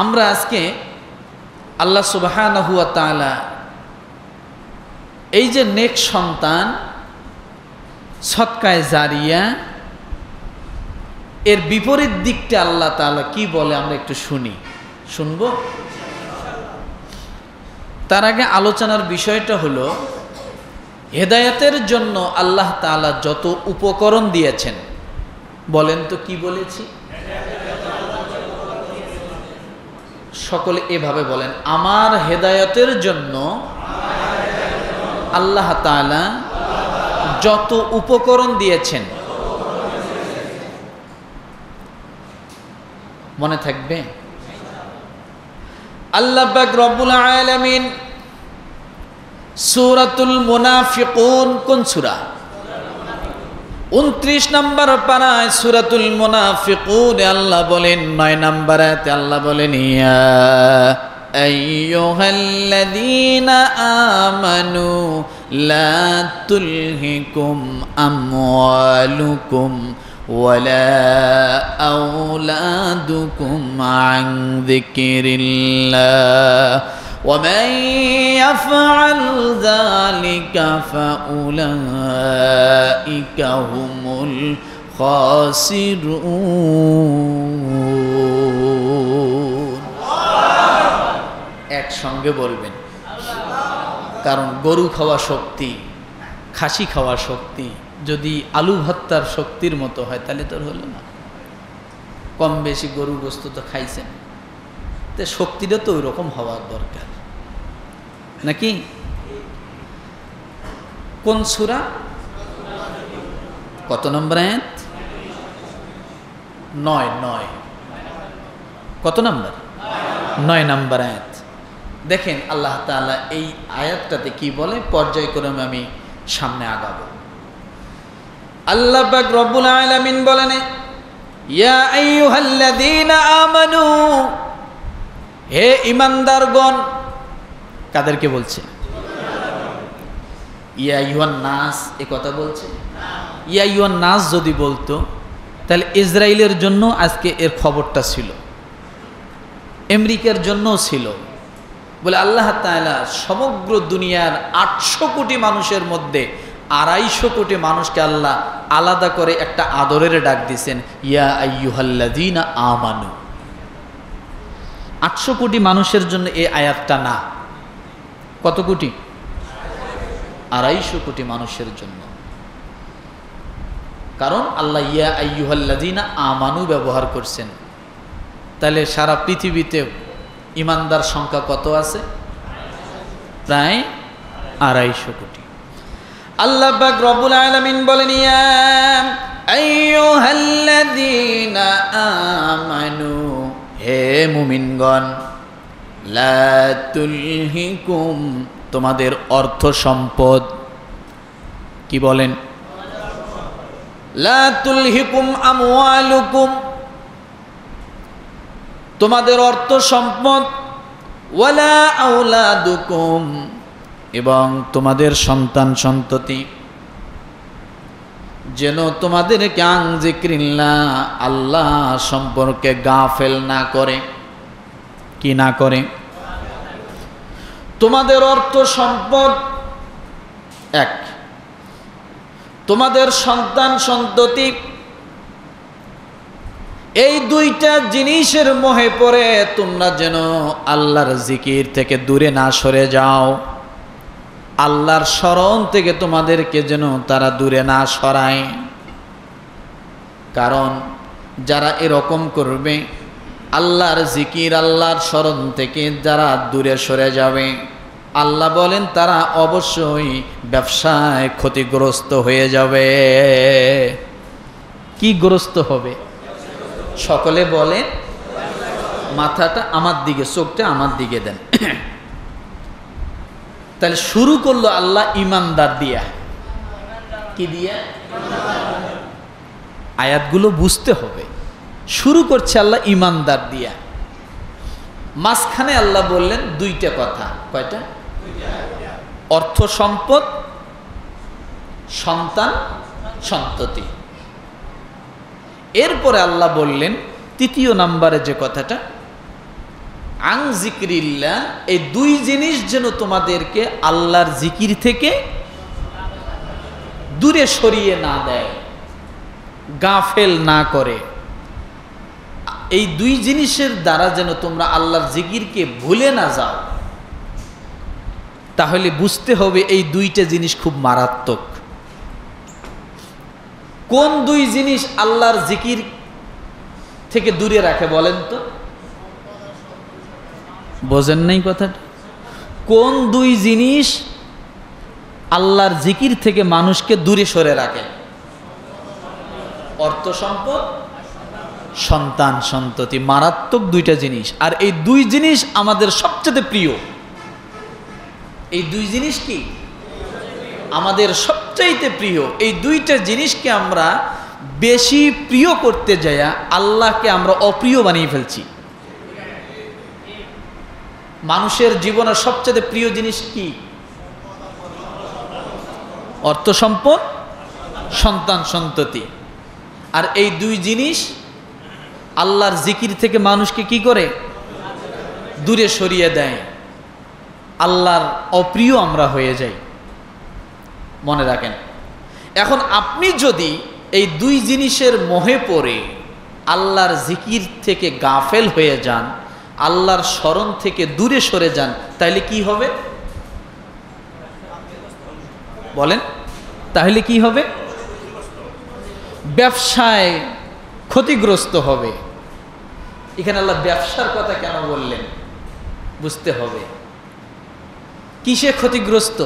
আমরা আজকে আল্লাহ সুবহানাহু ওয়া তাআলা এই যে নেক সন্তান, সদকায়ে জারিয়া, এর বিপরীত দিকটা আল্লাহ তাআলা কি বলে আমরা একটু শুনব। তার আগে আলোচনার বিষয়টা হলো হেদায়েতের জন্য আল্লাহ তাআলা যত উপকরণ দিয়েছেন, বলেন তো কি বলেছি? সকলে এভাবে বলেন, আমার হেদায়েতের জন্য আল্লাহ তাআলা যত উপকরণ দিয়েছেন। মনে থাকবে? আল্লাহ পাক রব্বুল আলামিন সূরাতুল মুনাফিকুন, কোন সূরা? 29 নম্বর পারায় সূরাতুল মুনাফিকুন আল্লাহ বলেন 9 নম্বর আয়াতে আল্লাহ বলেন, ইয়া আইয়ুহাল্লাযীনা আমানু লা তুলহিকুম আমওয়ালুকুম ওয়ালা আওলাদুকুম আন যিকরিল্লাহ ومن يفعل ذلك فأولئك هم الخاسرون। একসঙ্গে বলবেন, কারণ গরু খাওয়া শক্তি, খাসি খাওয়া শক্তি যদি আলু ভর্তার শক্তির মতো হয় তাহলে তো হলো না। কম বেশি গরু গোস্ত তো খাইছেন, তো শক্তিটা তো ওই রকম হওয়ার দরকার নাকি? কোন সূরা? কত নম্বর আয়াত? 9। কত নম্বর? 9 নম্বর আয়াত। দেখেন আল্লাহ তাআলা এই আয়াতটাতে কি বলে, পর্যায়ক্রমে আমি সামনে আগাবো। আল্লাহ পাক রব্বুল আলামিন বলেন, ইয়া আইয়ুহাল্লাযীনা আমানু, হে ঈমানদারগণ। কাদেরকে বলছে? ইয়া আইয়ুহান নাস, এ কথা বলছে। ইয়া আইয়ুহান নাস যদি বলতো তাহলে ইসরায়েলের জন্য আজকে এর খবরটা ছিল, আমেরিকার জন্যও ছিল। বলে আল্লাহ তাআলা সমগ্র দুনিয়ার 800 কোটি মানুষের মধ্যে 250 কোটি মানুষকে আল্লাহ আলাদা করে একটা আদরের ডাক দিয়েছেন, ইয়া আইয়ুহাল্লাযীনা আমানু। 800 কোটি মানুষের জন্য এই আয়াতটা না। কত কোটি? 250 কোটি মানুষের জন্য। কারণ আল্লাহ ইয়া আইয়ুহাল্লাযীনা আমানু ব্যবহার করছেন। তাহলে সারা পৃথিবীতে ইমানদার সংখ্যা কত আছে? প্রায় 250 কোটি। আল্লাহ পাক রব্বুল আলামিন বলেন, ইয়া আইয়ুহাল্লাযীনা আমানু, হে মুমিনগণ, লা তুলহিকুম, তোমাদের অর্থ সম্পদ, কি বলেন? লা তুলহিকুম আমওয়ালুকুম, তোমাদের অর্থ সম্পদ, ওয়ালা আওলাদুকুম, এবং তোমাদের সন্তান সন্ততি যেন তোমাদেরকে আন যিকরিল্লাহ, আল্লাহ সম্পর্কে গাফেল না করে। কি না করে? তোমাদের অর্থ সম্পদ এক, তোমাদের সন্তান সন্ততি, এই দুইটা জিনিসের মোহে পড়ে তোমরা যেন আল্লাহর জিকির থেকে দূরে না সরে যাও। আল্লাহর স্মরণ থেকে তোমাদেরকে যেন তারা দূরে না সরায়। কারণ যারা এরকম করবে, আল্লাহর জিকির, আল্লাহর স্মরণ থেকে যারা দূরে সরে যাবে, আল্লাহ বলেন তারা অবশ্যই ব্যবসায় ক্ষতিগ্রস্ত হয়ে যাবে। কি গ্রস্ত হবে? সকলে বলেন, মাথাটা আমার দিকে, চোখটা আমার দিকে দেন। তাহলে শুরু করলো আল্লাহ ইমানদার দিয়া। কি দিয়া? আয়াতগুলো বুঝতে হবে। শুরু করছে আল্লাহ ইমানদার দিয়া। মাঝখানে আল্লাহ বললেন দুইটা কথা। কয়টা? অর্থ সম্পদ, সন্তান সন্ততি। এরপরে আল্লাহ বললেন তৃতীয় নম্বরে যে কথাটা, আং জিকিরিল্লাহ, এই দুই জিনিস যেন তোমাদেরকে আল্লাহর জিকির থেকে দূরে সরিয়ে না দেয়, গাফেল না করে। এই দুই জিনিসের দ্বারা যেন তোমরা আল্লাহর জিকিরকে ভুলে না যাও। তাহলে বুঝতে হবে এই দুইটা জিনিস খুব মারাত্মক। কোন দুই জিনিস আল্লাহর জিকির থেকে দূরে রাখে বলেন তো? বোঝেন নাই কথাটা? কোন দুই জিনিস আল্লাহর জিকির থেকে মানুষকে দূরে সরে রাখে? অর্থ সম্পদ, সন্তান সন্ততি, মারাত্মক দুইটা জিনিস। আর এই দুই জিনিস আমাদের সবচেয়ে প্রিয়। এই দুই জিনিস কি আমাদের সবচাইতে প্রিয়? এই দুইটা জিনিসকে আমরা বেশি প্রিয় করতে যাইয়া আল্লাহকে আমরা অপ্রিয় বানিয়ে ফেলছি। মানুষের জীবনের সবচেয়ে প্রিয় জিনিস কি? অর্থ সম্পদ, সন্তান সন্ততি। আর এই দুই জিনিস আল্লাহর জিকির থেকে মানুষকে কি করে? দূরে সরিয়ে দেয়। আল্লাহর অপ্রিয় আমরা হয়ে যাই। মনে রাখেন, এখন আপনি যদি এই দুই জিনিসের মোহে পড়ে আল্লাহর জিকির থেকে গাফেল হয়ে যান, আল্লাহর স্মরণ থেকে দূরে সরে যান, তাহলে কি হবে বলেন? তাহলে কি হবে? ব্যবসায় ক্ষতিগ্রস্ত হবে। এখানে আল্লাহ ব্যবসার কথা কেন বললেন বুঝতে হবে। কিসে ক্ষতিগ্রস্ত?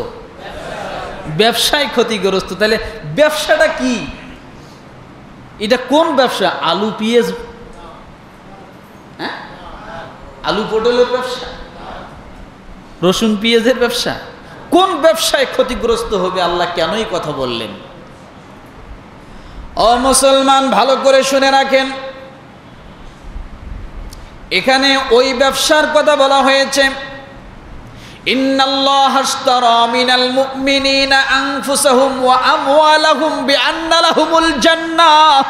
ব্যবসায় ক্ষতিগ্রস্ত। তাহলে ব্যবসাটা কি? এটা কোন ব্যবসা? আলু পেঁয়াজ, হ্যাঁ, আলু পটলের ব্যবসা, রসুন পেঁয়াজের ব্যবসা? কোন ব্যবসায় ক্ষতিগ্রস্ত হবে? আল্লাহ কেনই কথা বললেন? ও মুসলমান, ভালো করে শুনে রাখেন, এখানে ওই ব্যবসার কথা বলা হয়েছে। ইন্নাল্লাহা আশতারা মিনাল মুমিনিনা আনফুসাহুম ওয়া আমওয়ালাহুম বিআন্না লাহুমুল জান্নাহ।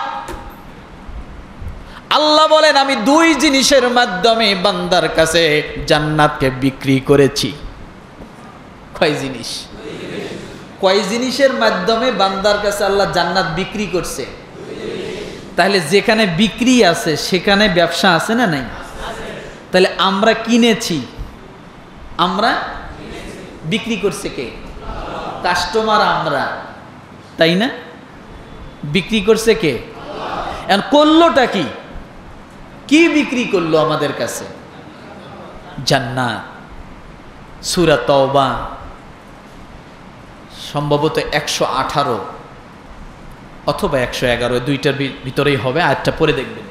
আল্লাহ বলেন, আমি দুই জিনিসের মাধ্যমে বান্দার কাছে জান্নাতকে বিক্রি করেছি। কয় জিনিস? কয় জিনিসের মাধ্যমে বান্দার কাছে আল্লাহ জান্নাত বিক্রি করছে? তাহলে যেখানে বিক্রি আছে সেখানে ব্যবসা আছে না নাই? তাহলে আমরা কিনেছি, আমরা বিক্রি করছে কে? কাস্টমার আমরা, তাই না? বিক্রি করছে কে? এখন করলোটা কি? কি বিক্রি করলো আমাদের কাছে? জান্নাত। সূরা তাওবা সম্ভবত 118 অথবা 111, দুইটার ভিতরেই হবে। আয়াতটা পড়ে দেখবেন।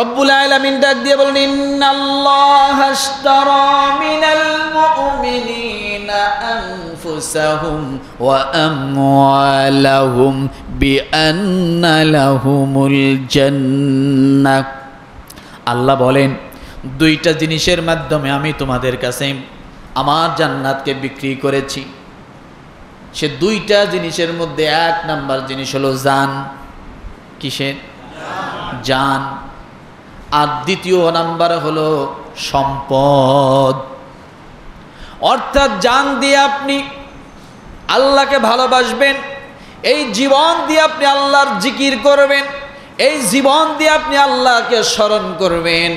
রব্বুল আলামিন ডাক দিয়ে বলেন, ইন্নাল্লাহা আশতারা মিনাল মুমিনিনা আনফুসাহুম ওয়া আমওয়ালাহুম বিআন্না লাহুমুল জান্নাহ। আল্লাহ বলেন, দুইটা জিনিসের মাধ্যমে আমি তোমাদের কাছে আমার জান্নাতকে বিক্রি করেছি। সে দুইটা জিনিসের মধ্যে এক নাম্বার জিনিস হলো জান। কিসের? জান। আর দ্বিতীয় নাম্বার হলো সম্পদ। অর্থাৎ জান দিয়ে আপনি আল্লাহকে ভালোবাসবেন, এই জীবন দিয়ে আপনি আল্লাহর জিকির করবেন, এই জীবন দিয়ে আপনি আল্লাহকে স্মরণ করবেন,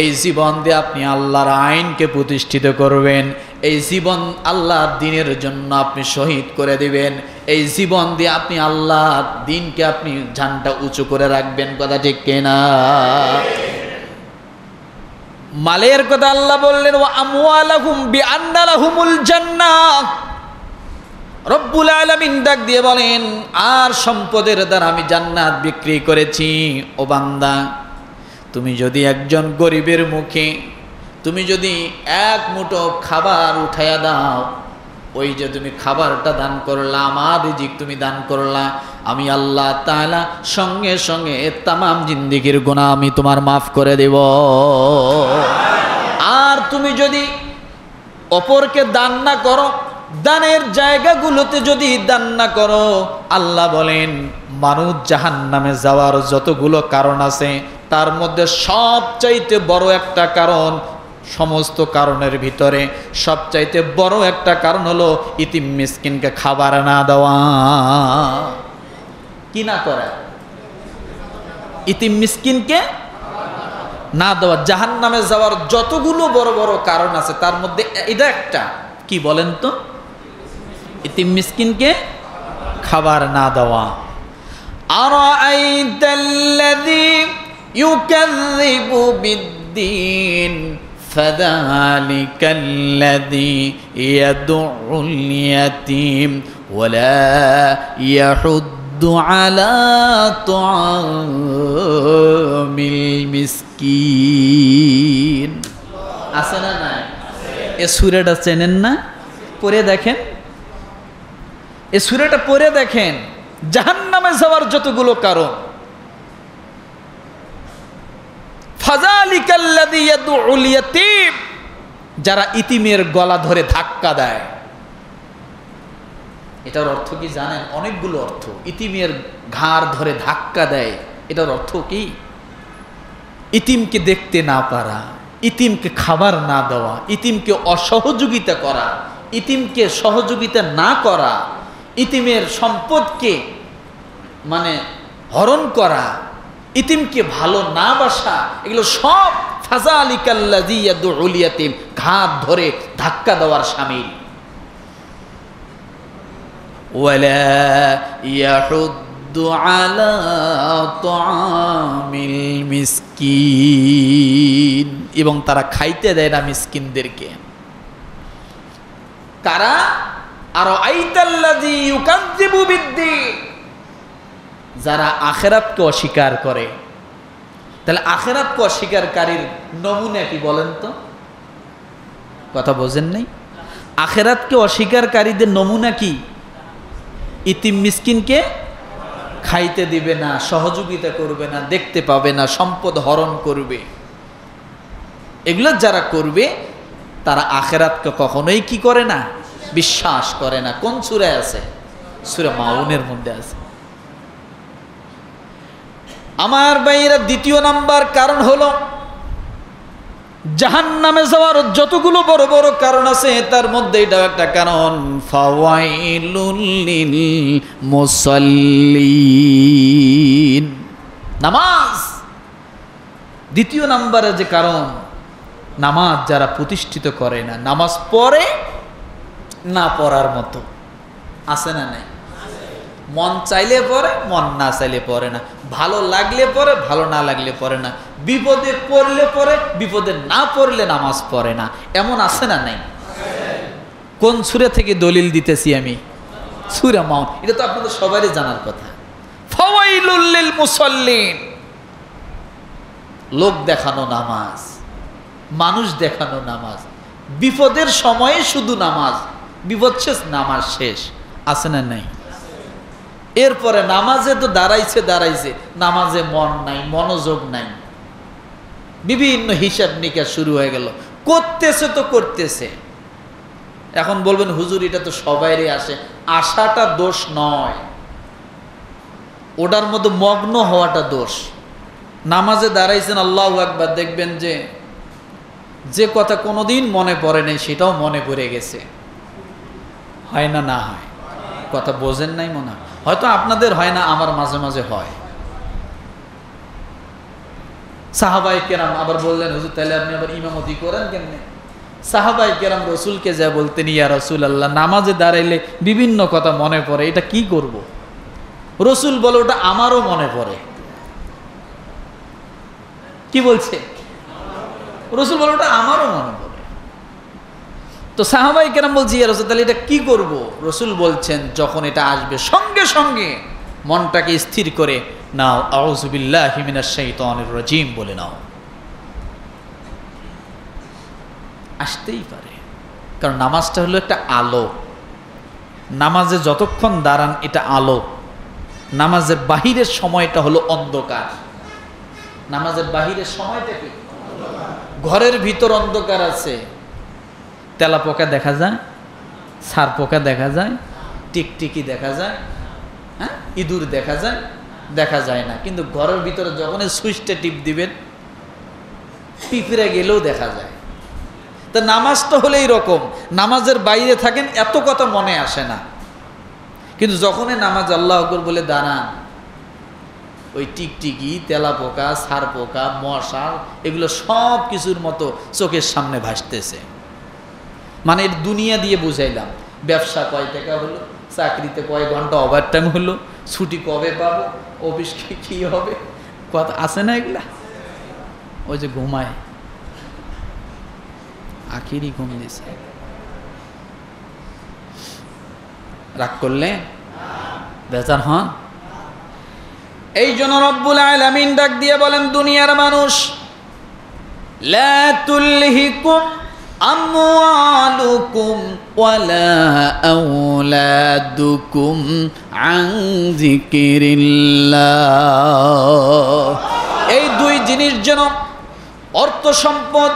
এই জীবন দিয়ে আপনি আল্লাহর আইনকে প্রতিষ্ঠিত করবেন, এই জীবন আল্লাহর দ্বীনের জন্য আপনি শহীদ করে দিবেন, এই জীবন দিয়ে আপনি আল্লাহর দ্বীনকে আপনি ঝান্ডা উঁচু করে রাখবেন। কথা ঠিক কিনা? মালের কথা আল্লাহ বললেন, ওয়া আমওয়ালাহুম বিআন্না লাহুমুল জান্নাহ। রব্বুল আলামিন ডাক দিয়ে বলেন, আর সম্পদের দ্বারা আমি জান্নাত বিক্রি করেছি। ও বান্দা, তুমি যদি একজন গরিবের মুখে তুমি যদি এক মুঠো খাবার উঠাইয়া দাও, ওই যে তুমি খাবারটা দান করলা, আমার রিজিক তুমি দান করলা, আমি আল্লাহ তাআলা সঙ্গে সঙ্গে তামাম জিন্দেগির গুনাহ আমি তোমার মাফ করে দেব। আর তুমি যদি অপরকে দান না করো, দানের জায়গাগুলোতে যদি দান না করো, আল্লাহ বলেন মানুষ জাহান্নামে যাওয়ার যতগুলো কারণ আছে তার মধ্যে সবচাইতে বড় একটা কারণ সমস্ত কারণের ভিতরে সবচাইতে বড় একটা কারণ হলো ইতিম মিসকিনকে খাবার না দেওয়া। কি না করা? ইতিম মিসকিনকে না দেওয়া। জাহান্নামে যাওয়ার যতগুলো বড় বড় কারণ আছে তার মধ্যে এটা একটা। কি বলেন তো? ইতিম মিসকিনকে খাবার না দেওয়া। আরাআইতাল্লাযী ইউকাযযিবু বিদ্দীন ফাযালিকাল্লাযী ইয়াদউল ইয়াতীম ওয়ালা ইয়াহুদ্দু আলা তুআমিল মিসকিন। আছে না নাই? এ সূরাটা চেনেন না? পড়ে দেখেন, এ সূরাটা পড়ে দেখেন। জাহান্নামে যাওয়ার যতগুলো কারণ, ফাযালিকাল্লাযী ইয়াদউল ইয়াতীম, যারা ইতিমের গলা ধরে ধাক্কা দেয়। এটার অর্থ কি জানেন? অনেকগুলো অর্থ। ইতিমের ঘাড় ধরে ধাক্কা দেয়, এটার অর্থ কি? ইতিমকে দেখতে না পারা, ইতিমকে খাবার না দেওয়া, ইতিমকে অসহযোগিতা করা, ইতিমকে সহযোগিতা না করা, ইতিমের সম্পদকে মানে হরণ করা, ইতিমকে ভালো না বাসা, এগুলো সব ফাযালিকাল্লাযী ইয়াদউল ইয়াতীম, ঘাট ধরে ধাক্কা দেওয়ার শামিল। ওয়ালা ইয়াহুদ্দু আলা তুআমিল মিসকিন, এবং তারা খাইতে দেয় না মিসকিনদেরকে। কারা? আরাআইতাল্লাযী ইউকাযযিবু বিদ্দীন, যারা আখিরাতকে অস্বীকার করে। তাহলে আখিরাতকে অস্বীকারীর নমুনা কি বলেন তো? কথা বোঝেন নাই? আখিরাতকে অস্বীকারীদের নমুনা কি? ইতিম মিসকিনকে খাইতে দিবে না, সহযোগিতা করবে না, দেখতে পাবে না, সম্পদ হরণ করবে। এগুলো যারা করবে তারা আখিরাতকে কখনোই কি করে না? বিশ্বাস করে না। কোন সূরায় আছে? সূরা মাউনের মধ্যে আছে। আমার ভাইয়েরা, দ্বিতীয় নাম্বার কারণ হলো জাহান্নামে যাওয়ার যতগুলো বড় বড় কারণ আছে তার মধ্যে এটাও একটা কারণ, ফাওয়াইলুল লিল মুসাল্লিন, নামাজ। দ্বিতীয় নাম্বারে যে কারণ, নামাজ যারা প্রতিষ্ঠিত করে না, নামাজ পড়ে না পড়ার মতো। আছে না নাই? মন চাইলে পড়ে, মন না চাইলে পড়ে না, ভালো লাগলে পড়ে, ভালো না লাগলে পড়ে না, বিপদে পড়লে পড়ে, বিপদে না পড়লে নামাজ পড়ে না। এমন আছে না নাই? কোন সূরা থেকে দলিল দিতেছি আমি? সূরা মাউন। এটা তো আপনাদের সবারই জানার কথা। ফাওয়াইলুল লিল মুসাল্লিন, লোক দেখানো নামাজ, মানুষ দেখানো নামাজ, বিপদের সময়ে শুধু নামাজ, বিপদ শেষ নামাজ শেষ। আছে না নাই? এরপরে নামাজে তো দাঁড়াইছে, নামাজে মন নাই, মনোযোগ নাই, বিভিন্ন হিসাব নিকাশ শুরু হয়ে গেল, করতেছে তো করতেছে। এখন বলবেন হুজুর এটা তো সবাইরই আসে। আশাটা দোষ নয়, ওটার মধ্যে মগ্ন হওয়াটা দোষ। নামাজে দাঁড়াইছেন, আল্লাহু আকবার, দেখবেন যে কথা কোনোদিন মনে পড়ে নাই সেটাও মনে পড়ে গেছে। হয় না? না হয়? কথা বোঝেন নাই মনে হয়। হয়তো আপনাদের হয় না, আমার মাঝে মাঝে হয়। সাহাবায়ে কেরাম আবার বললেন, হুজুর তাহলে আপনি আবার ইমামতি করেন কেমনে? সাহাবায়ে কেরাম রসুলকে যা বলতেন, ইয়া রাসূলুল্লাহ, নামাজে দাঁড়াইলে বিভিন্ন কথা মনে পড়ে, এটা কি করব? রসুল বলে, ওটা আমারও মনে পড়ে। কি বলছে? রসুল বলে, ওটা আমারও মনে পড়ে। তো সাহাবায়ে কেরাম বলছি, ইয়া রাসূল তাহলে এটা কি করব? রসুল বলছেন, যখন এটা আসবে সঙ্গে সঙ্গে মনটাকে স্থির করে নাও, আউযু বিল্লাহি মিনাশ শাইতানির রাজীম বলে নাও। আসতেই পারে, কারণ নামাজটা হলো একটা আলো। নামাজে যতক্ষণ দাঁড়ান এটা আলো। নামাজের বাহিরের সময়টা হলো অন্ধকার। নামাজের বাহিরের সময়টা কি? ঘরের ভিতর অন্ধকার আছে, তেলা পোকা দেখা যায়, সার পোকা দেখা যায়, টিকটিকি দেখা যায়, হ্যাঁ, ইঁদুর দেখা যায়, দেখা যায় না। কিন্তু ঘরের ভিতরে যখন সুইচটা টিপ দিবেন, পিঁপড়ে গেলেও দেখা যায়। তা নামাজ তো হলেই রকম, নামাজের বাইরে থাকেন এত কথা মনে আসে না, কিন্তু যখনই নামাজ আল্লাহ আকবার বলে দাঁড়ান, ওই টিকটিকি, তেলা পোকা, সার পোকা, মশা, এগুলো সব কিছুর মতো চোখের সামনে ভাসতেছে। মানে দুনিয়া দিয়ে বুঝাইলাম, ব্যবসা কয় টাকা হলো, চাকরিতে কয় ঘন্টা ওভারটাইম হলো, ছুটি কবে পাবো, অফিস কি হবে, কথা আছে না এগুলা? ওই যে ঘুমায়, আখিরি ঘুম দিছে, রাগ করলে বেজার হন। এই জন্য রব্বুল আলামিন ডাক দিয়ে বলেন, দুনিয়ার মানুষ, লা তুলহিকুম আমওয়ালুকুম ওয়ালা আওলাদুকুম আন যিকিরিল্লাহ। এই দুই জিনিস যেন, অর্থ সম্পদ,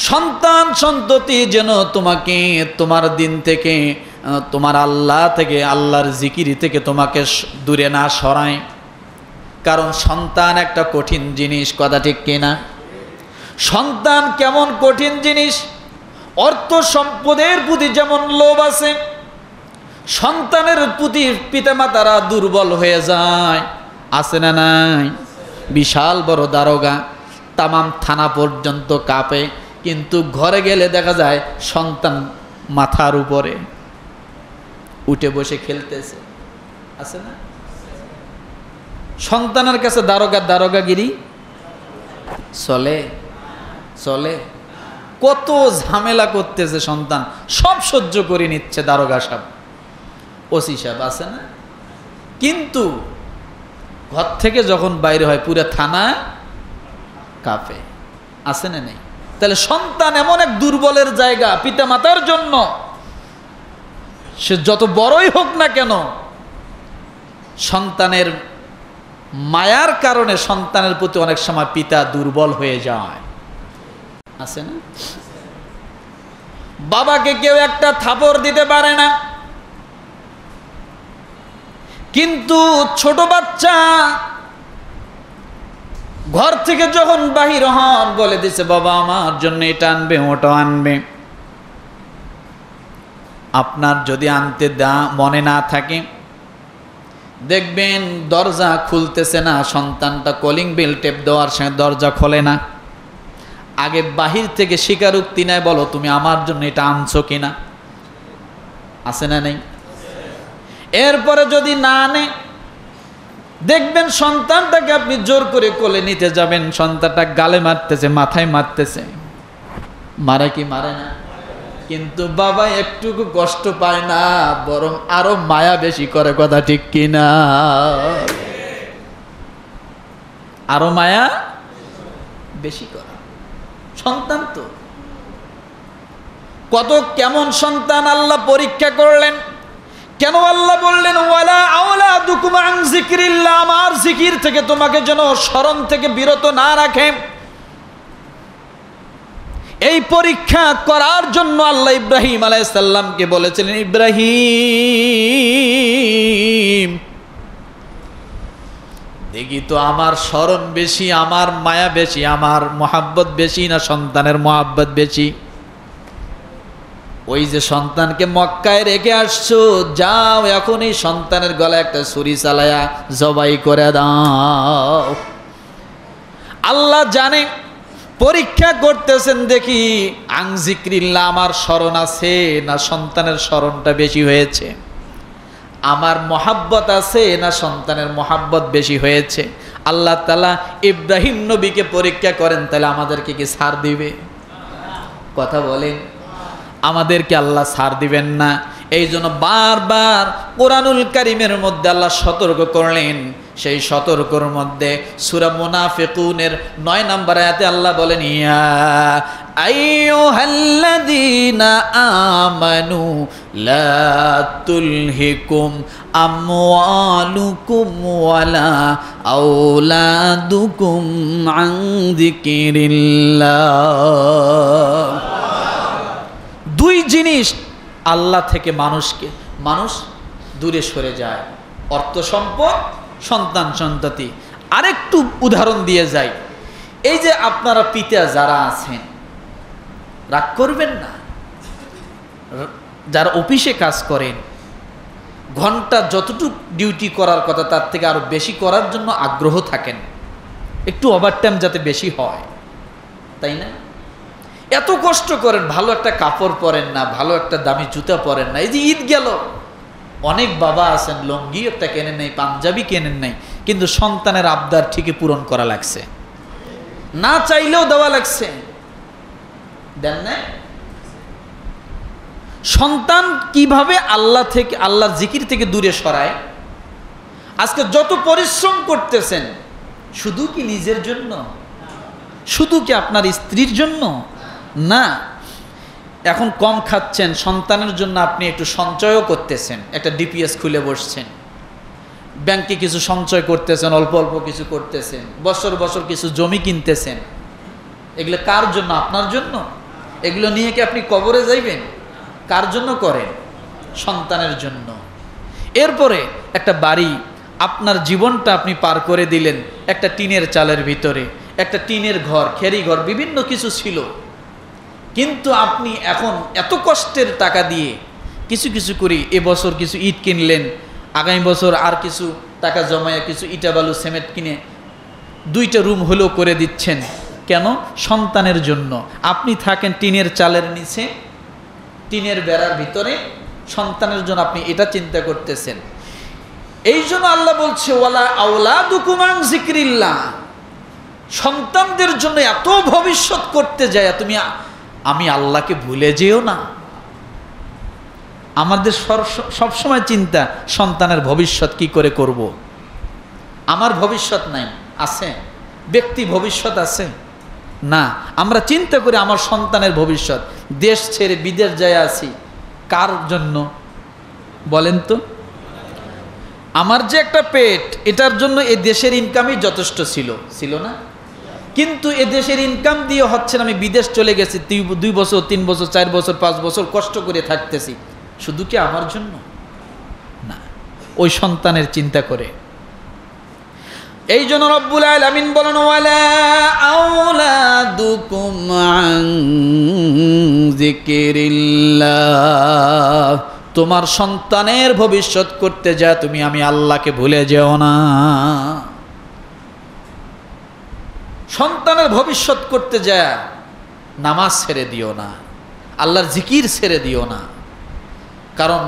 সন্তান সন্ততি যেন তোমাকে তোমার দিন থেকে, তোমার আল্লাহ থেকে, আল্লাহর জিকিরি থেকে তোমাকে দূরে না সরায়। কারণ সন্তান একটা কঠিন জিনিস, কথা ঠিক কিনা? সন্তান কেমন কঠিন জিনিস? অর্থ সম্পদের প্রতি যেমন লোভ আছে, সন্তানের প্রতি পিতামাতারা দুর্বল হয়ে যায়, আছে না নাই? বিশাল বড় দারোগা, তামাম থানা পর্যন্ত কাঁপে, কিন্তু ঘরে গেলে দেখা যায় সন্তান মাথার উপরে উঠে বসে খেলতেছে, আছে না? সন্তানের কাছে দারোগাগিরি চলে চলে? কত ঝামেলা করতেছে সন্তান, সব সহ্য করে নিচ্ছে দারোগা সাহেব, ওসি সাহেব, আছে না? কিন্তু ঘর থেকে যখন বাইরে হয় পুরো থানা কাঁপে, আছে না নেই? তাহলে সন্তান এমন এক দুর্বলের জায়গা পিতামাতার জন্য, সে যত বড়ই হোক না কেন, সন্তানের মায়ার কারণে সন্তানের প্রতি অনেক সময় পিতা দুর্বল হয়ে যায়, আছে না? বাবাকে কেউ একটা থাপড় দিতে পারে না, কিন্তু ছোট বাচ্চা ঘর থেকে যখন বাহির হন, বলে দিছে বাবা আমার জন্য এটা আনবে, ওটা আনবে। আপনার যদি আনতে মনে না থাকে, দেখবেন দরজা খুলতেছে না, সন্তানটা কলিং বেল টেপ দেওয়ার সঙ্গে দরজা খোলে না। আগে বাহির থেকে স্বীকারোক্তি নেয়, বলো তুমি আমার জন্য এটা আনছো কিনা, আছে না নেই? এরপরে যদি না আনে, দেখবেন সন্তানটাকে আপনি জোর করে কোলে নিতে যাবেন, সন্তানটা গালে মারতেছে, মাথায় মারতেছে, মারে কি মারে না? কিন্তু বাবা একটুকু কষ্ট পায় না, বরং আরো মায়া বেশি করে, কথা ঠিক কিনা? আরো মায়া বেশি করে সন্তান। তো কত কেমন সন্তান আল্লাহ পরীক্ষা করলেন। কেন আল্লাহ বললেন ওয়ালা আওলাদুকুম আন যিকরিল্লাহ, আমার জিকির থেকে তোমাকে যেন স্মরণ থেকে বিরত না রাখে। এই পরীক্ষা করার জন্য আল্লাহ ইব্রাহিম আলাইহিস সালামকে বলেছিলেন, ইব্রাহিম দেখি তো আমার স্মরণ বেশি, আমার মায়া বেশি, আমার মহাব্বত বেশি না সন্তানের মহাব্বত বেশি? ওই যে সন্তানকে মক্কায় রেখে আসছো, যাও এখনই সন্তানের গলায় একটা ছুরি চালায়া জবাই করে দাও। আল্লাহ জানে পরীক্ষা করতেছেন, দেখি আন যিকরিল্লাহ, আমার স্মরণ আছে না সন্তানের স্মরণটা বেশি হয়েছে, আমার মহাব্বত আছে না সন্তানের মহাব্বত বেশি হয়েছে। আল্লাহ তাআলা ইব্রাহিম নবীকে পরীক্ষা করেন, তাহলে আমাদেরকে কি ছাড় দিবে? কথা বলেন, আমাদেরকে আল্লাহ ছাড় দিবেন না। এই জন্য বারবার কোরআনুল কারীমের মধ্যে আল্লাহ সতর্ক করলেন। সেই সতর্কর মধ্যে সূরা মুনাফিকুনের ৯ নম্বর আয়াতে আল্লাহ বলেন, ইয়া আইয়ুহাল্লাযীনা আমানু লা তুলহিকুম আমওয়ালুকুম ওয়ালা আওলাদুকুম আন যিকিরিল্লাহ। দুই জিনিস আল্লাহ থেকে মানুষ দূরে সরে যায়, অর্থ সম্পদ, সন্তান সন্ততি। আরেকটু উদাহরণ দিয়ে যাই, এই যে আপনারা পিতা যারা আছেন, রাগ করবেন না। যারা অফিসে কাজ করেন, ঘন্টা যতটুকু ডিউটি করার কথা তার থেকে আরো বেশি করার জন্য আগ্রহ থাকেন, একটু ওভারটাইম যাতে বেশি হয়, তাই না? এত কষ্ট করেন, ভালো একটা কাপড় পরেন না, ভালো একটা দামি জুতা পরেন না। এই যে ঈদ গেল, অনেক বাবা আছেন লুঙ্গি একটা কেনেন নাই, পাঞ্জাবি কেনেন নাই, কিন্তু সন্তানের আবদার ঠিকই পূরণ করা লাগছে, না চাইলেও দেওয়া লাগছে, দেন না? সন্তান কিভাবে আল্লাহ থেকে, আল্লাহর জিকির থেকে দূরে সরায়? আজকে যত পরিশ্রম করতেছেন, শুধু কি নিজের জন্য? শুধু কি আপনার স্ত্রীর জন্য? না। এখন কম খাচ্ছেন, সন্তানের জন্য আপনি একটু সঞ্চয়ও করতেছেন, একটা ডিপিএস খুলে বসছেন, ব্যাংকে কিছু সঞ্চয় করতেছেন, অল্প অল্প কিছু করতেছেন, বছর বছর কিছু জমি কিনতেছেন। এগুলো কার জন্য? আপনার জন্য। এগুলো নিয়ে কি আপনি কবরে যাইবেন? কার জন্য করেন? সন্তানের জন্য। এরপরে একটা বাড়ি, আপনার জীবনটা আপনি পার করে দিলেন একটা টিনের চালের ভিতরে, একটা টিনের ঘর, খেরি ঘর, বিভিন্ন কিছু ছিল, কিন্তু আপনি এখন এত কষ্টের টাকা দিয়ে কিছু কিছু করে এবছর কিছু ইট কিনলেন, আগামী বছর আর কিছু টাকা জমায় কিছু ইটা বালু সিমেন্ট কিনে 2টা রুম হলেও করে দিচ্ছেন। কেন? সন্তানের জন্য। আপনি থাকেন টিনের চালের নিচে, টিনের বেড়ার ভিতরে, সন্তানের জন্য আপনি এটা চিন্তা করতেছেন। এই জন্য আল্লাহ বলছে ওয়ালা আওলাদুকুম আন যিকরিল্লাহ, সন্তানদের জন্য এত ভবিষ্যৎ করতে যায় তুমি, আমি আল্লাহকে ভুলে যেও না। আমাদের সবসময় চিন্তা সন্তানের ভবিষ্যৎ কি করে করব। আমার ভবিষ্যৎ নাই, আছে? ব্যক্তি ভবিষ্যৎ আছে না? আমরা চিন্তা করি আমার সন্তানের ভবিষ্যৎ। দেশ ছেড়ে বিদেশ যায় আছি, কার জন্য বলেন তো? আমার যে একটা পেট, এটার জন্য এই দেশের ইনকামই যথেষ্ট ছিল না? কিন্তু এ দেশের ইনকাম দিয়ে হচ্ছে না, আমি বিদেশ চলে গেছি, 2 বছর 3 বছর 4 বছর 5 বছর কষ্ট করে থাকতেছি, শুধু কি আমার জন্য? না, ওই সন্তানের চিন্তা করে। এই জন্য রব্বুল আলামিন বলেন ওয়ালা আওলাদুকুম আন যিকরিল্লাহ, তোমার সন্তানের ভবিষ্যৎ করতে যা তুমি আমি আল্লাহকে ভুলে যেও না। সন্তানের ভবিষ্যৎ করতে যা নামাজ ছেড়ে দিও না, আল্লাহর জিকির ছেড়ে দিও না। কারণ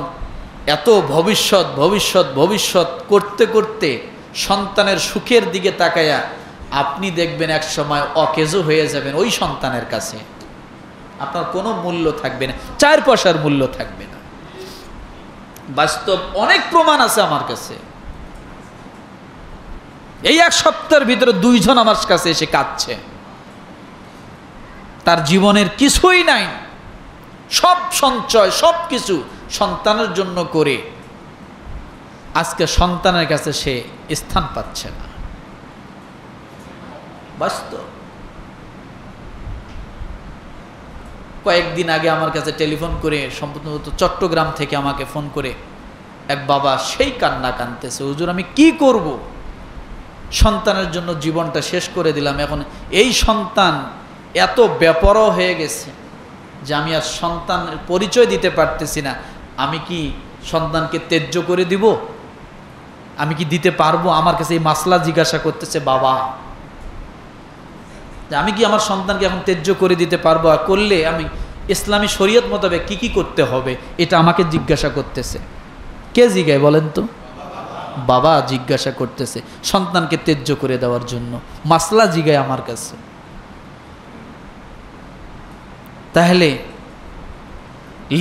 এত ভবিষ্যৎ ভবিষ্যৎ ভবিষ্যৎ করতে করতে সন্তানের সুখের দিকে তাকায়া আপনি দেখবেন এক সময় অকেজো হয়ে যাবেন ওই সন্তানের কাছে, আপনার কোনো মূল্য থাকবে না, 4 পয়সার মূল্য থাকবে না। বাস্তব অনেক প্রমাণ আছে আমার কাছে। এই 1 সপ্তাহের ভিতরে 2 জন আমার কাছে এসে কাঁদছে, তার জীবনের কিছুই নাই, সব সঞ্চয় সব কিছু সন্তানের জন্য করে আজকে সন্তানের কাছে সে স্থান পাচ্ছে না। বাস্তব। কয়েকদিন আগে আমার কাছে টেলিফোন করে, সম্পূর্ণত চট্টগ্রাম থেকে আমাকে ফোন করে এক বাবা সেই কান্না কাঁদতেছে, হুজুর আমি কি করব, সন্তানের জন্য জীবনটা শেষ করে দিলাম, এখন এই সন্তান এত বেপরোয়া হয়ে গেছে যে আমি আর সন্তানের পরিচয় দিতে পারতেছি না, আমি কি সন্তানকে ত্যায্য করে দিব? আমি কি দিতে পারবো? আমার কাছে এই মাসলা জিজ্ঞাসা করতেছে বাবা, আমি কি আমার সন্তানকে এখন ত্যায্য করে দিতে পারবো? আর করলে আমি ইসলামী শরীয়ত মোতাবেক কি কি করতে হবে এটা আমাকে জিজ্ঞাসা করতেছে। কে জিজ্ঞায় বলেন তো? বাবা জিজ্ঞাসা করতেছে সন্তানকে ত্যায্য করে দেওয়ার জন্য, মাসলা জিজ্ঞায় আমার কাছে। তাহলে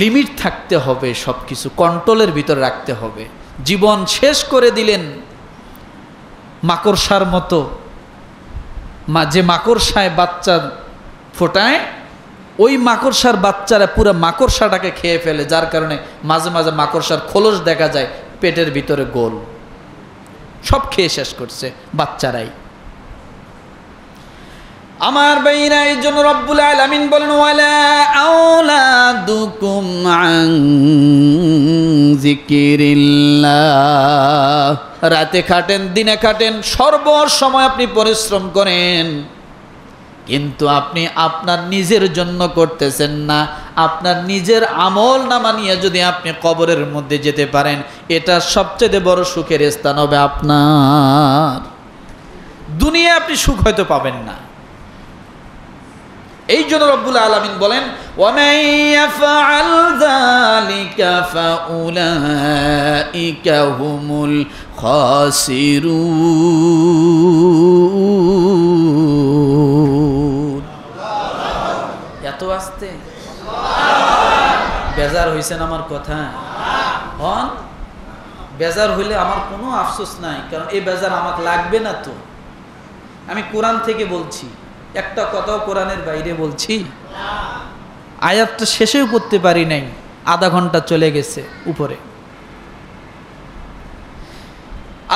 লিমিট থাকতে হবে, সব কিছু কন্ট্রোলের ভিতর রাখতে হবে। জীবন শেষ করে দিলেন মাকড়সার মতো, যে মাকড়সায় বাচ্চা ফোটায়, ওই মাকড়সার বাচ্চারা পুরো মাকড়সাটাকে খেয়ে ফেলে, যার কারণে মাঝে মাঝে মাকড়সার খোলস দেখা যায় পেটের ভিতরে গোল, সব খেয়ে শেষ করছে বাচ্চারাই। আমার ভাইরা, এই জন্য রব্বুল আলামিন বলেন ওয়ালা আওলাদুকুম আন যিকরিল্লাহ, রাতে খাটেন দিনে খাটেন সর্বসময় আপনি পরিশ্রম করেন, কিন্তু আপনি আপনার নিজের জন্য করতেছেন না। আপনার নিজের আমল নামা নিয়ে যদি আপনি কবরের মধ্যে যেতে পারেন, এটা সবচেয়ে বড় সুখের স্থান হবে আপনার। দুনিয়ায় আপনি সুখ হয়তো পাবেন না। এই জন্য রব্বুল আলামিন বলেন, ওয়ামান ইয়াফআল যালিকা ফাউলাইকা হুমুল খাসিরুন। এত আস্তে বেজার হইছেন আমার কথা? হন বেজার হইলে আমার কোনো আফসোস নাই, কারণ এই বেজার আমাকে লাগবে না। তো আমি কোরআন থেকে বলছি, একটা কথাও কোরআনের বাইরে বলছি? আয়াতটা শেষেও করতে পারি নাই, আধা ঘন্টা চলে গেছে উপরে।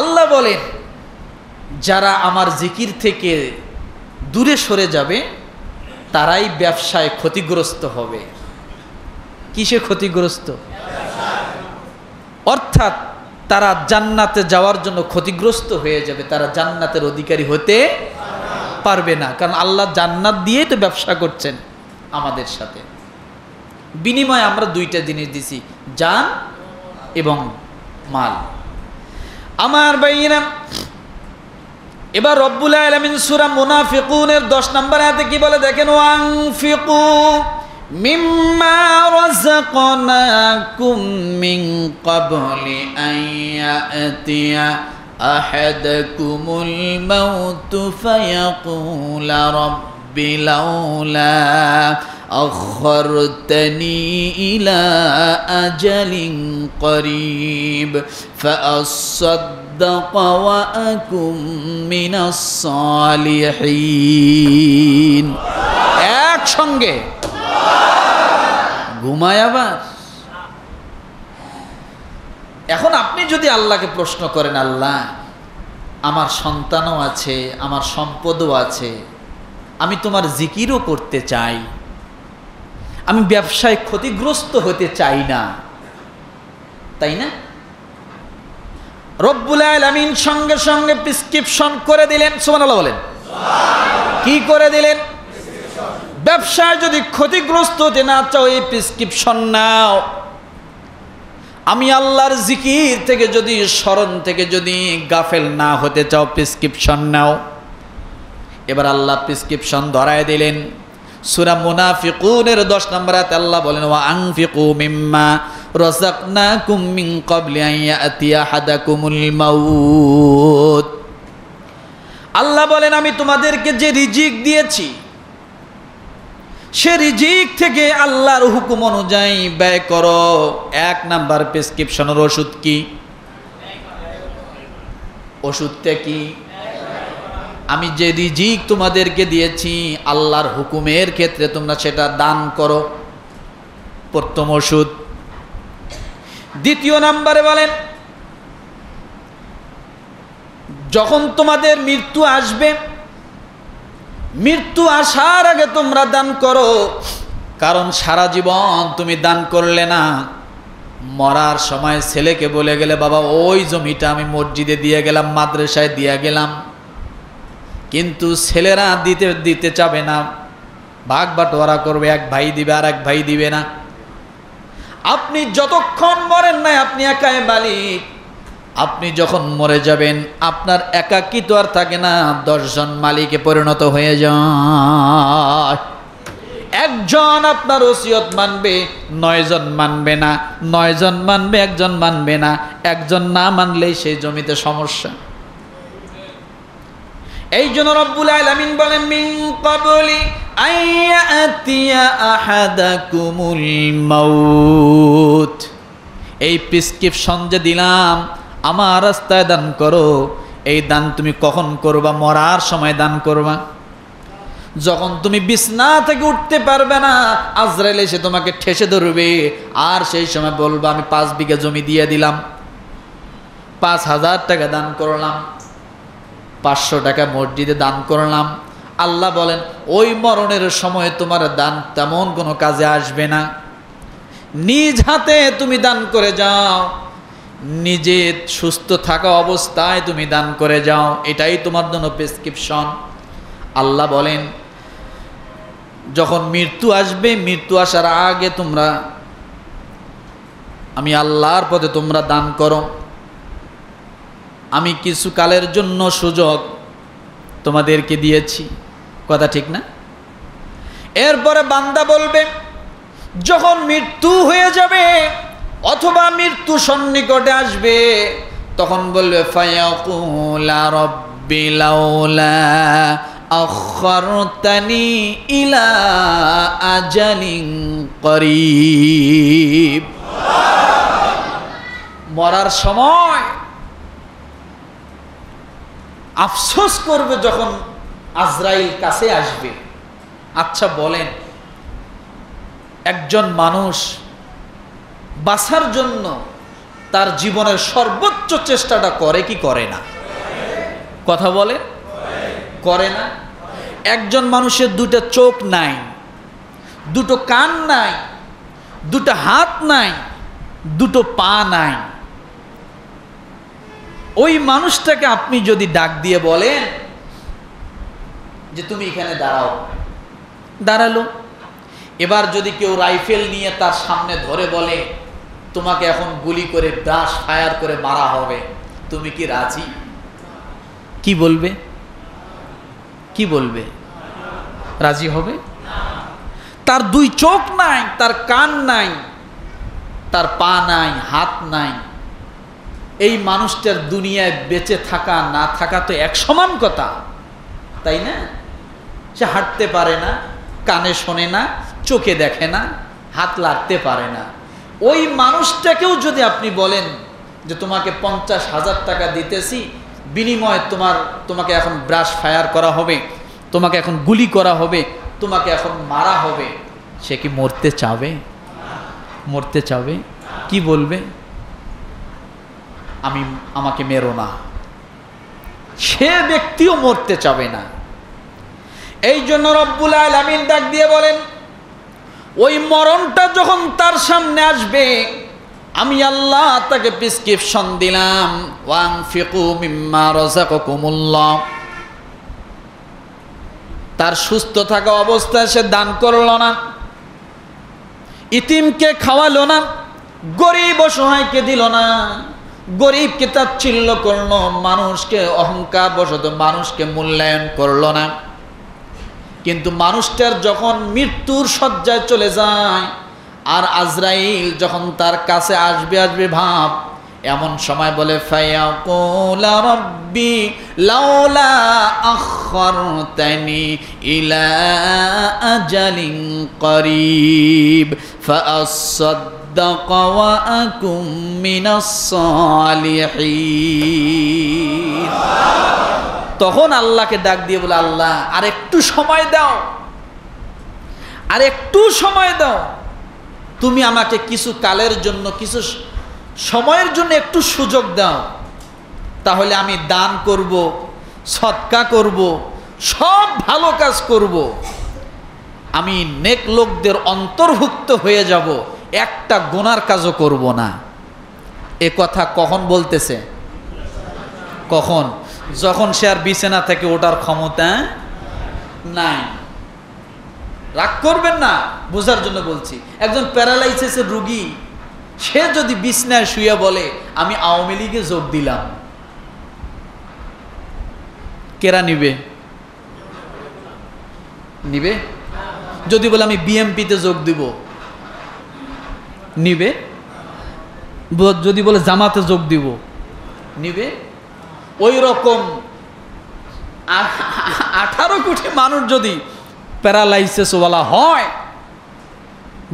আল্লাহ বলেন, যারা আমার জিকির থেকে দূরে সরে যাবে তারাই ব্যবসায় ক্ষতিগ্রস্ত হবে। কিসে ক্ষতিগ্রস্ত? অর্থাৎ তারা জান্নাতে যাওয়ার জন্য ক্ষতিগ্রস্ত হয়ে যাবে, তারা জান্নাতের অধিকারী হতে পারবে না। কারণ আল্লাহ জান্নাত দিয়েই তো ব্যবসা করছেন আমাদের সাথে। বিনিময়ে আমরা দুইটা জিনিস দিছি, জান এবং মাল। আমার ভাইয়েরা, এবার রব্বুল আলামিন সূরা মুনাফিকুনের 10 নম্বর আয়াতে কি বলে দেখেন, ওয়ানফিকু মিম্মা রাযাকনাকুম মিন ক্বাবলি আন ইয়াতিয়া আহাদাকুমুল মাউতু ফায়াকুলা রাব্বি লাউলা আখখারতানি ইলা আজালিন করিব ফাআসাদ্দাকা ওয়া আকুম মিনাস সালিহিন। একসঙ্গে ঘুমায় আবার। এখন আপনি যদি আল্লাহকে প্রশ্ন করেন, আল্লাহ আমার সন্তানও আছে, আমার সম্পদও আছে, আমি তোমার জিকিরও করতে চাই, আমি ব্যবসায় ক্ষতিগ্রস্ত হতে চাই না, তাই না? রব্বুল আলামিন সঙ্গে সঙ্গে প্রেসক্রিপশন করে দিলেন। সুবহানাল্লাহ বলেন। কি করে দিলেন? ব্যবসায় যদি ক্ষতিগ্রস্ত হতে না চাও, এই প্রেসক্রিপশন নাও। আমি আল্লাহর জিকির থেকে যদি, স্মরণ থেকে যদি গাফেল না হতে চাও, প্রেসক্রিপশন নাও। এবার আল্লাহ প্রেসক্রিপশন ধরায় দিলেন। সূরা মুনাফিকুনের 10 নম্বর আয়াতে আল্লাহ বলেন, ওয়া আনফিকু মিম্মা রাযাকনাকুম মিন ক্বাবলি আন ইয়াতিয়া আহাদাকুমুল মাউত। আল্লাহ বলেন, আমি তোমাদেরকে যে রিজিক দিয়েছি, সে রিজিক থেকে আল্লাহর হুকুম অনুযায়ী ব্যয় করো। 1 নাম্বার প্রেসক্রিপশনের ওষুধ কি? ওষুধটা কি? আমি যে রিজিক তোমাদেরকে দিয়েছি আল্লাহর হুকুমের ক্ষেত্রে তোমরা সেটা দান করো, প্রথম ওষুধ। দ্বিতীয় নাম্বারে বলেন, যখন তোমাদের মৃত্যু আসবে, মৃত্যু আসার আগে তোমরা দান করো। কারণ সারা জীবন তুমি দান করলে না, মরার সময় ছেলেকে বলে গেলে, বাবা ওই জমিটা আমি মসজিদে দিয়ে গেলাম, মাদ্রাসায় দিয়ে গেলাম, কিন্তু ছেলেরা দিতে চাবে না, ভাগ বাটোয়ারা করবে, এক ভাই দিবে আর এক ভাই দিবে না। আপনি যতক্ষণ মরেন নাই আপনি একাই মালিক। আপনি যখন মরে যাবেন আপনার একাকিত্ব আর থাকে না, 10 জন মালিকে পরিণত হয়ে যায়। একজন আপনার ওসিয়ত মানবে, 9 জন মানবে না, 9 জন মানবে, একজন মানবে না, একজন না মানলেই সেই জমিতে সমস্যা। এই জন্য রব্বুল আলামিন বলেন, মিন ক্বাবলি আন ইয়াতিয়া আহাদাকুমুল মাউত। এই প্রেসক্রিপশন যে দিলাম, আমার রাস্তায় দান করো। এই দান তুমি কখন করবা? মরার সময় দান করবা। যখন তুমি বিছনা থেকে উঠতে পারবে না, আজরাইল এসে তোমাকে ঠেসে ধরবে, আর সেই সময় বলবা, আমি 5 বিঘা জমি দিয়ে দিলাম, 5000 টাকা দান করলাম, 500 টাকা মসজিদে দান করলাম। আল্লাহ বলেন, ওই মরণের সময় তোমার দান তেমন কোনো কাজে আসবে না। নিজ হাতে তুমি দান করে যাও, নিজে সুস্থ থাকা অবস্থায় তুমি দান করে যাও, এটাই তোমার জন্য প্রেসক্রিপশন। আল্লাহ বলেন, যখন মৃত্যু আসবে, মৃত্যু আসার আগে তোমরা আমি আল্লাহর পথে তোমরা দান করো, আমি কিছু কালের জন্য সুযোগ তোমাদেরকে দিয়েছি। কথা ঠিক না? এরপরে বান্দা বলবে, যখন মৃত্যু হয়ে যাবে অথবা মৃত্যু সন্নিকটে আসবে, তখন বলবে ফায়াকুলা রব্বি লাউলা আখারতানি ইলা আজালিন করিব। মরার সময় আফসোস করবে যখন আজরাইল কাছে আসবে। আচ্ছা বলেন, একজন মানুষ বাঁচার জন্য তার জীবনের সর্বোচ্চ চেষ্টাটা করে কি করে না? কথা বলে, করে না? একজন মানুষের দুটো চোখ নাই, দুটো কান নাই, দুটো হাত নাই, দুটো পা নাই। ওই মানুষটাকে আপনি যদি ডাক দিয়ে বলেন যে তুমি এখানে দাঁড়াও, দাঁড়ালো। এবার যদি কেউ রাইফেল নিয়ে তার সামনে ধরে বলে তোমাকে এখন গুলি করে ব্রাশ ফায়ার করে মারা হবে, তুমি কি রাজি? কি বলবে? কি বলবে? রাজি হবে? তার দুই চোখ নাই, তার কান নাই, তার পা নাই, হাত নাই। এই মানুষটার দুনিয়ায় বেঁচে থাকা না থাকা তো এক সমান কথা, তাই না? সে হাঁটতে পারে না, কানে শোনে না, চোখে দেখে না, হাত লাগতে পারে না। ওই মানুষটাকেও যদি আপনি বলেন যে তোমাকে 50,000 টাকা দিতেছি, বিনিময়ে তোমাকে এখন ব্রাশ ফায়ার করা হবে, তোমাকে এখন গুলি করা হবে, তোমাকে এখন মারা হবে, সে কি মরতে চাবে? মরতে চাবে? কি বলবে? আমাকে মেরো না। সে ব্যক্তিও মরতে চাবে না। এই জন্য রব্বুল আলামিন ডাক দিয়ে বলেন, ওই মরণটা যখন তার সামনে আসবে, আমি আল্লাহ তাকে প্রেসক্রিপশন দিলাম, ওয়ানফিকু মিম্মা রাযাকাকুমুল্লাহ। তার সুস্থ থাকা অবস্থায় সে দান করলো না, ইতিমকে খাওয়ালো না, গরিব অসহায়কে দিল না, গরিবকে তাচ্ছিল্য করলো, মানুষকে অহংকার বশত মানুষকে মূল্যায়ন করলো না। কিন্তু মানুষটার যখন মৃত্যুর শয্যায় চলে যায় আর আজরাইল যখন তার কাছে আসবে ভাব, এমন সময় বলে ফায়াকুলা রব্বি লাউলা আখারতানি ইলা আজালিন করিব ফাআসাদ্দাক ওয়া আকুম মিনাস সালিহিন। তখন আল্লাহকে ডাক দিয়ে বলে, আল্লাহ আর একটু সময় দাও, আর একটু সময় দাও, তুমি আমাকে কিছু কালের জন্য, কিছু সময়ের জন্য একটু সুযোগ দাও, তাহলে আমি দান করব, সদকা করব, সব ভালো কাজ করব, আমি নেক লোকদের অন্তর্ভুক্ত হয়ে যাব, একটা গুনার কাজও করব না। এ কথা কখন বলতেছে? কখন? যখন সে আর বিছানা থেকে ওঠার ক্ষমতা নাই। রাগ করবেন না, বোঝার জন্য বলছি। একজন প্যারালাইসিসের রোগী, সে যদি বিছানায় শুয়ে বলে আমি আওয়ামী লীগে যোগ দিলাম, কেরা নিবে? নিবে? যদি বলে আমি বিএমপিতে যোগ দিব, নিবে? যদি বলে জামাতে যোগ দিব, নিবে? ওই রকম 18 কোটি মানুষ যদি প্যারালাইসিস ওয়ালা হয়,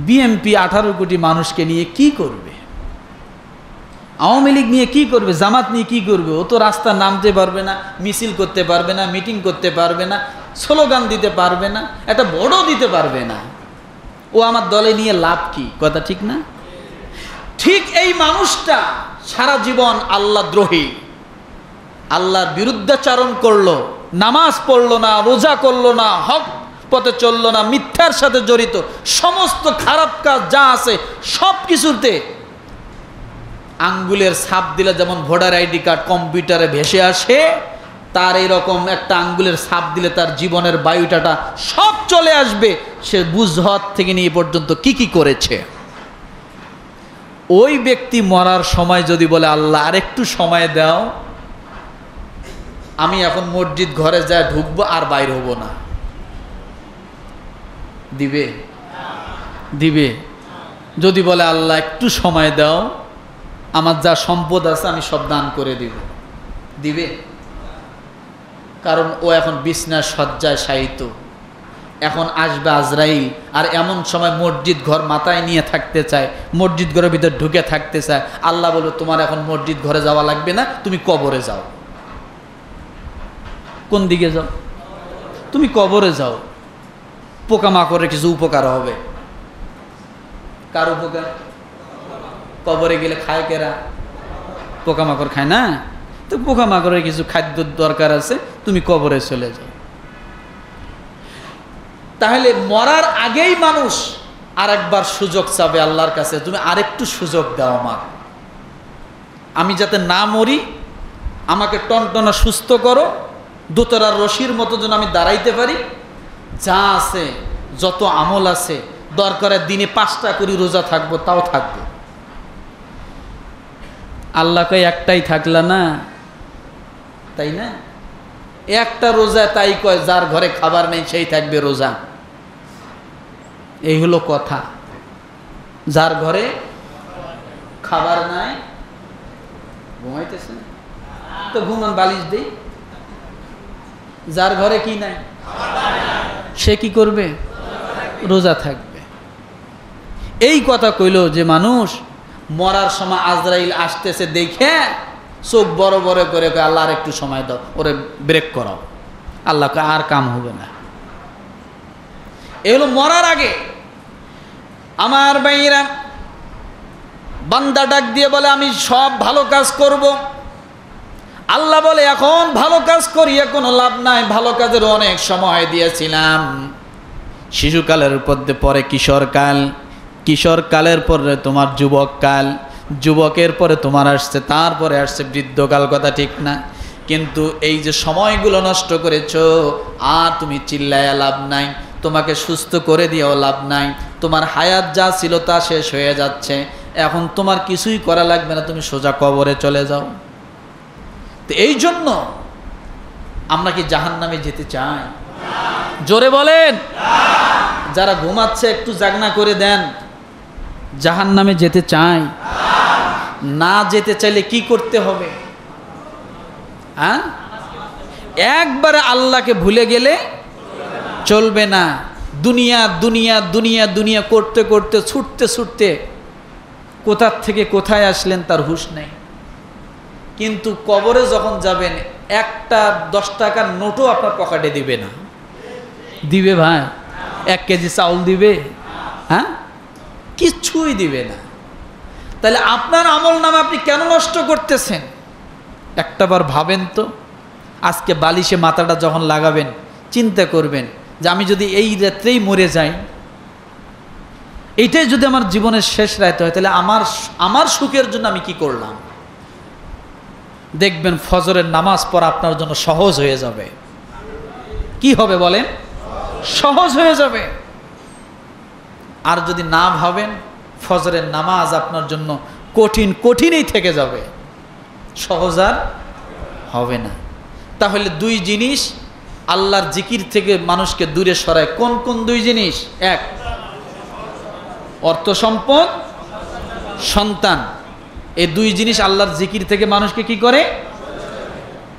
বিএমপি 18 কোটি মানুষকে নিয়ে কি করবে? আওয়ামী লীগ নিয়ে কি করবে? জামাত নিয়ে কি করবে? ও তো রাস্তা নামতে পারবে না, মিছিল করতে পারবে না, মিটিং করতে পারবে না, স্লোগান দিতে পারবে না, একটা বড় দিতে পারবে না। ও আমার দলে নিয়ে লাভ কি? কথা ঠিক না? ঠিক এই মানুষটা সারা জীবন আল্লাহ দ্রোহী, আল্লাহর বিরুদ্ধাচারণ করলো, নামাজ পড়লো না, রোজা করলো না, হক পথে চললো না, মিথ্যার সাথে জড়িত, সমস্ত খারাপ কাজ যা আছে সব কিছুতে আঙ্গুলের ছাপ দিলে যেমন ভোটার আইডি কার্ড কম্পিউটারে ভেসে আসে, তার এইরকম একটা আঙ্গুলের ছাপ দিলে তার জীবনের বায়ুটাটা সব চলে আসবে, সে বুঝহত থেকে নিয়ে পর্যন্ত কি কি করেছে। ওই ব্যক্তি মরার সময় যদি বলে আল্লাহ আরেকটু সময় দাও, আমি এখন মসজিদ ঘরে যা ঢুকবো আর বাইর হব না, দিবে? দিবে? যদি বলে আল্লাহ একটু সময় দাও, আমার যা সম্পদ আছে আমি সব দান করে দিব, দিবে? কারণ ও এখন বিছনার শয্যায় শায়িত, এখন আসবে আজরাইল, আর এমন সময় মসজিদ ঘর মাথায় নিয়ে থাকতে চায়, মসজিদ ঘরের ভিতর ঢুকে থাকতে চায়। আল্লাহ বলে তোমার এখন মসজিদ ঘরে যাওয়া লাগবে না, তুমি কবরে যাও। কোন দিকে যাও? তুমি কবরে যাও। পোকামাকড়ের কিছু উপকার হবে। কার উপকার? কবরে গেলে খায় কেরা? পোকামাকড় খায় না? তো পোকামাকড়ের কিছু খাদ্যর দরকার আছে, তুমি কবরে চলে যাও। তাহলে মরার আগেই মানুষ আরেকবার সুযোগ চাবে আল্লাহর কাছে, তুমি আরেকটু সুযোগ দাও আমার, আমি যাতে না মরি, আমাকে টনটনা সুস্থ করো, দোতরার রশির মতো যেন আমি দাঁড়াইতে পারি, যা আছে যত আমল আছে দরকারের দিনে 5টা করে রোজা থাকবো, তাও থাকবো। আল্লাহকে একটাই থাকলা না, তাই না? একটা রোজা, তাই কয় যার ঘরে খাবার নেই সেই থাকবে রোজা। এই হলো কথা। যার ঘরে খাবার নাই ঘুমাইতেছে তো ঘুমান, বালিশ দেই। যার ঘরে কি নাই সে কি করবে? রোজা থাকবে। এই কথা কইল যে মানুষ মরার সময় আজরাইল আসতেছে দেখে চোখ বড় বড় করে আল্লাহ আর একটু সময় দাও, ওরে ব্রেক করাও, আল্লাহকে আর কাম হবে না। এগুলো মরার আগে। আমার ভাইরা, বান্দা ডাক দিয়ে বলে আমি সব ভালো কাজ করব। আল্লাহ বলে এখন ভালো কাজ করিয়ে কোনো লাভ নাই, ভালো কাজের অনেক সময় দিয়েছিলাম। শিশুকালের পরে কিশোরকাল, কিশোরকালের পরে তোমার যুবককাল, যুবকের পরে তোমার আসছে, তারপরে আসছে বৃদ্ধকাল, কথা ঠিক না? কিন্তু এই যে সময়গুলো নষ্ট করেছো, আর তুমি চিল্লায়া লাভ নাই, তোমাকে সুস্থ করে দিয়েও লাভ নাই। তোমার হায়াত যা ছিল তা শেষ হয়ে যাচ্ছে, এখন তোমার কিছুই করা লাগবে না, তুমি সোজা কবরে চলে যাও। তো এই জন্য আমরা কি জাহান্নামে যেতে চাই? জোরে বলেন। যারা ঘুমাচ্ছে একটু জাগনা করে দেন। জাহান্নামে যেতে চাই? না যেতে চাইলে কি করতে হবে? হ্যাঁ, একবারে আল্লাহকে ভুলে গেলে চলবে না। দুনিয়া দুনিয়া দুনিয়া দুনিয়া করতে করতে ছুটতে ছুটতে কোথার থেকে কোথায় আসলেন তার হুঁশ নেই। কিন্তু কবরে যখন যাবেন, একটা 10 টাকার নোটও আপনার পকেটে দিবে না। দিবে ভাই? 1 কেজি চাউল দিবে? হ্যাঁ, কিচ্ছুই দিবে না। তাহলে আপনার আমল নামে আপনি কেন নষ্ট করতেছেন? একটাবার ভাবেন তো। আজকে বালিশে মাথাটা যখন লাগাবেন, চিন্তা করবেন যে আমি যদি এই রাত্রেই মরে যাই, এইটাই যদি আমার জীবনের শেষ রাত হয়, তাহলে আমার সুখের জন্য আমি কি করলাম? দেখবেন ফজরের নামাজ পড়া আপনার জন্য সহজ হয়ে যাবে। কি হবে বলেন? সহজ হয়ে যাবে। আর যদি না ভাবেন, ফজরের নামাজ আপনার জন্য কঠিন কঠিনই থেকে যাবে, সহজ আর হবে না। তাহলে 2 জিনিস আল্লাহর জিকির থেকে মানুষকে দূরে সরায়। কোন কোন 2 জিনিস? 1, অর্থ সম্পদ, সন্তান। এই 2 জিনিস আল্লাহর জিকির থেকে মানুষকে কি করে?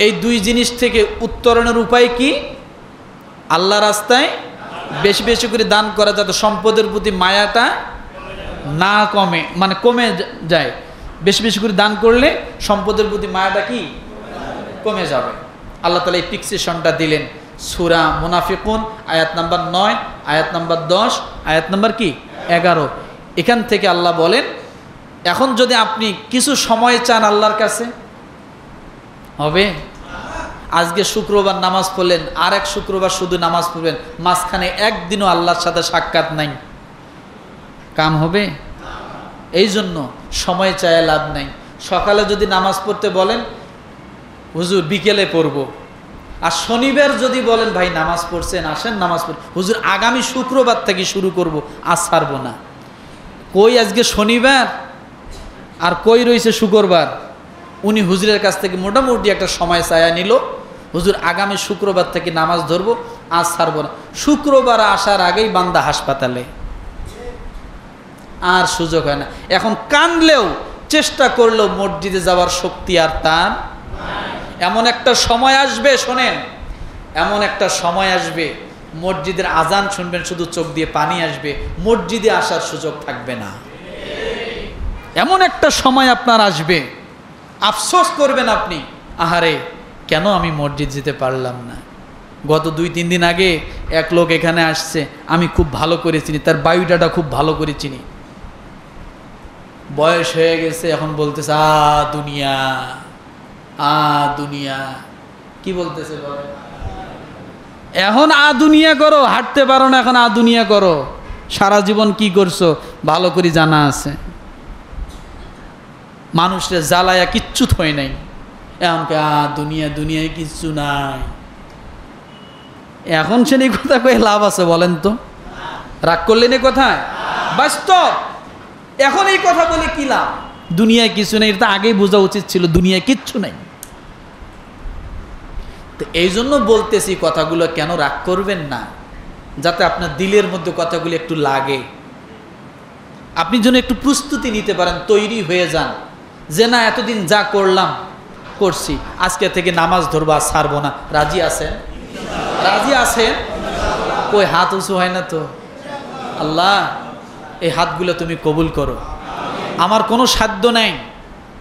এই 2 জিনিস থেকে উত্তরণের উপায় কি? আল্লাহ রাস্তায় বেশি বেশি করে দান করা, যাতে সম্পদের প্রতি মায়াটা না কমে, মানে কমে যায়। বেশি বেশি করে দান করলে সম্পদের প্রতি মায়াটা কি কমে যাবে। আল্লাহ তাআলা এই ফিক্সেশনটা দিলেন সূরা মুনাফিকুন আয়াত নাম্বার 9, আয়াত নাম্বার 10, আয়াত নাম্বার কি 11। এখান থেকে আল্লাহ বলেন, এখন যদি আপনি কিছু সময় চান আল্লাহর কাছে, হবে? আজকে শুক্রবার নামাজ পড়লেন, আর এক শুক্রবার শুধু নামাজ পড়বেন, মাঝখানে একদিনও আল্লাহর সাথে সাক্ষাৎ নাই, কাম হবে? এই জন্য সময় চায় লাভ নাই। সকালে যদি নামাজ পড়তে বলেন, হুজুর বিকেলে পড়ব, আর শনিবার যদি বলেন ভাই নামাজ পড়ছেন, আসেন নামাজ পড়, হুজুর আগামী শুক্রবার থেকে শুরু করব, আজ ছাড়বো না। কই আজকে শনিবার আর কই রয়েছে শুক্রবার। উনি হুজুরের কাছ থেকে মোটামুটি একটা সময় চায়া নিল, হুজুর আগামী শুক্রবার থেকে নামাজ ধরবো, আজ ছাড়বো না। শুক্রবার আসার আগেই বান্দা হাসপাতালে, আর সুযোগ হয় না। এখন কানলেও চেষ্টা করলেও মসজিদে যাওয়ার শক্তি আর তার। এমন একটা সময় আসবে, শোনেন, এমন একটা সময় আসবে মসজিদের আজান শুনবেন শুধু চোখ দিয়ে পানি আসবে, মসজিদে আসার সুযোগ থাকবে না। এমন একটা সময় আপনার আসবে, আফসোস করবেন আপনি, আহারে কেন আমি মসজিদ যেতে পারলাম না। গত 2-3 দিন আগে এক লোক এখানে আসছে, আমি খুব ভালো করে চিনি, তার বায়োডাটা খুব ভালো করে চিনি। বয়স হয়ে গেছে, এখন বলতেছে দুনিয়া, দুনিয়া। কি বলতেছে বলে? এখন দুনিয়া করো, হাঁটতে পারো না, এখন দুনিয়া করো। সারা জীবন কি করছো ভালো করে জানা আছে। মানুষের জ্বালায়া কিচ্ছু থই নাই, এখন দুনিয়া, দুনিয়ায় কিচ্ছু নাই। এখন সে এই কথা কয়ে লাভ আছে বলেন তো? রাগ করলেন এই কথায়? বাস্তব, এখন এই কথা বলে কি লাভ? দুনিয়ায় কিছু নেই, এটা আগেই বোঝা উচিত ছিল, দুনিয়ায় কিচ্ছু নেই। তো এই জন্য বলতেছি কথাগুলো, কেন রাগ করবেন না, যাতে আপনার দিলের মধ্যে কথাগুলো একটু লাগে, আপনি যেন একটু প্রস্তুতি নিতে পারেন, তৈরি হয়ে যান যে না এতদিন যা করলাম করছি, আজকে থেকে নামাজ ধরবো, আর ছাড়বো না। রাজি আছেন? রাজি আছেন? কই হাত উঁচু হয় না তো? আল্লাহ এই হাতগুলো তুমি কবুল করো। আমার কোনো সাধ্য নাই,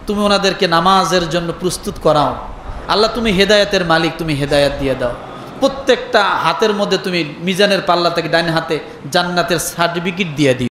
তুমি ওনাদেরকে নামাজের জন্য প্রস্তুত করাও। আল্লাহ তুমি হেদায়েতের মালিক, তুমি হেদায়েত দিয়ে দাও। প্রত্যেকটা হাতের মধ্যে তুমি মিজানের পাল্লা থেকে ডান হাতে জান্নাতের সার্টিফিকেট দিয়ে দিও।